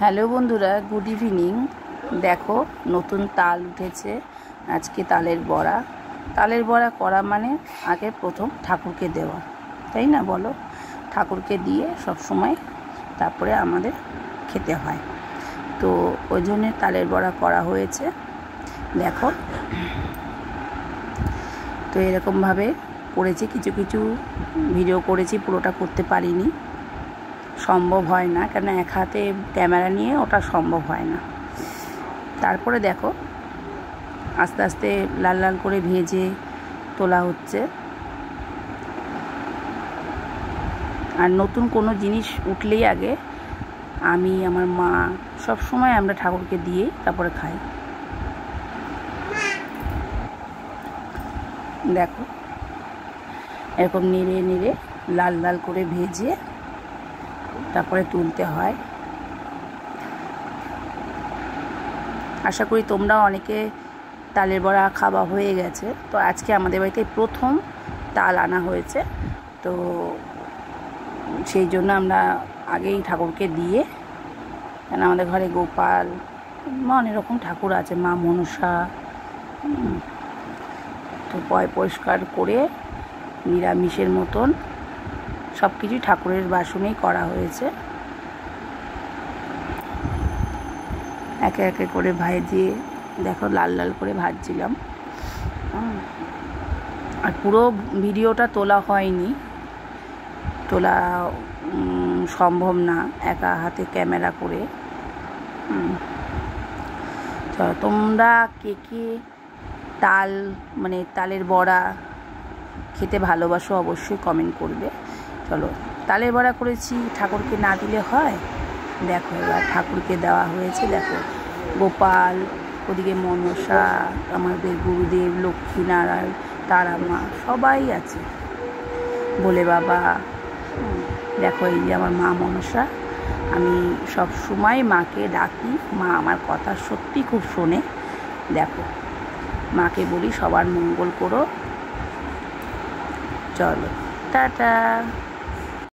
Hello বন্ধুরা, good evening. দেখো নতুন তাল উঠেছে আজকে। তালের বড়া করা মানে আগে প্রথম ঠাকুরকে দেওয়া, তাই না বলো? ঠাকুরকে দিয়ে সব সময় তারপরে আমাদের খেতে হয়। তো ওই জন্যে তালের বড়া করা হয়েছে। দেখো, তো এরকমভাবে করেছি, কিছু কিছু ভিডিও করেছি, পুরোটা করতে পারিনি, সম্ভব হয় না, কেন এক হাতে ক্যামেরা নিয়ে ওটা সম্ভব হয় না। তারপরে দেখো আস্তে আস্তে লাল লাল করে ভেজে তোলা হচ্ছে। আর নতুন কোনো জিনিস উঠলেই আগে আমি, আমার মা, সব সময় আমরা ঠাকুরকে দিয়ে তারপরে খাই। দেখো এরকম নেড়ে নেড়ে লাল লাল করে ভেজে তারপরে তুলতে হয়। আশা করি তোমরাও অনেকে তালের বড়া খাওয়া হয়ে গেছে। তো আজকে আমাদের বাড়িতে প্রথম তাল আনা হয়েছে, তো সেই জন্য আমরা আগেই ঠাকুরকে দিয়ে, কেন আমাদের ঘরে গোপাল, অনেক রকম ঠাকুর আছে, মা মনসা, তো পরিষ্কার করে নিরামিষের মতন সব কিছুই ঠাকুরের বাসনেই করা হয়েছে। একে একে করে ভেজে দেখো লাল লাল করে ভাজছিলাম। আর পুরো ভিডিওটা তোলা হয়নি, তোলা সম্ভব না একা হাতে ক্যামেরা করে। চলো, তোমরা কে কে তাল মানে তালের বড়া খেতে ভালোবাসো অবশ্যই কমেন্ট করবে। চলো, তালের বড়া করেছি, ঠাকুরকে না দিলে হয়? দেখো এবার ঠাকুরকে দেওয়া হয়েছে। দেখো গোপাল, ওদিকে মনসা, আমাদের গুরুদেব, লক্ষ্মীনারায়ণ, তারা মা, সবাই আছে, বলে বাবা। দেখো এই যে আমার মা মনসা, আমি সব সময় মাকে ডাকি, মা আমার কথা সত্যি খুব শোনে। দেখো মাকে বলি সবার মঙ্গল করো। চলো টাটা।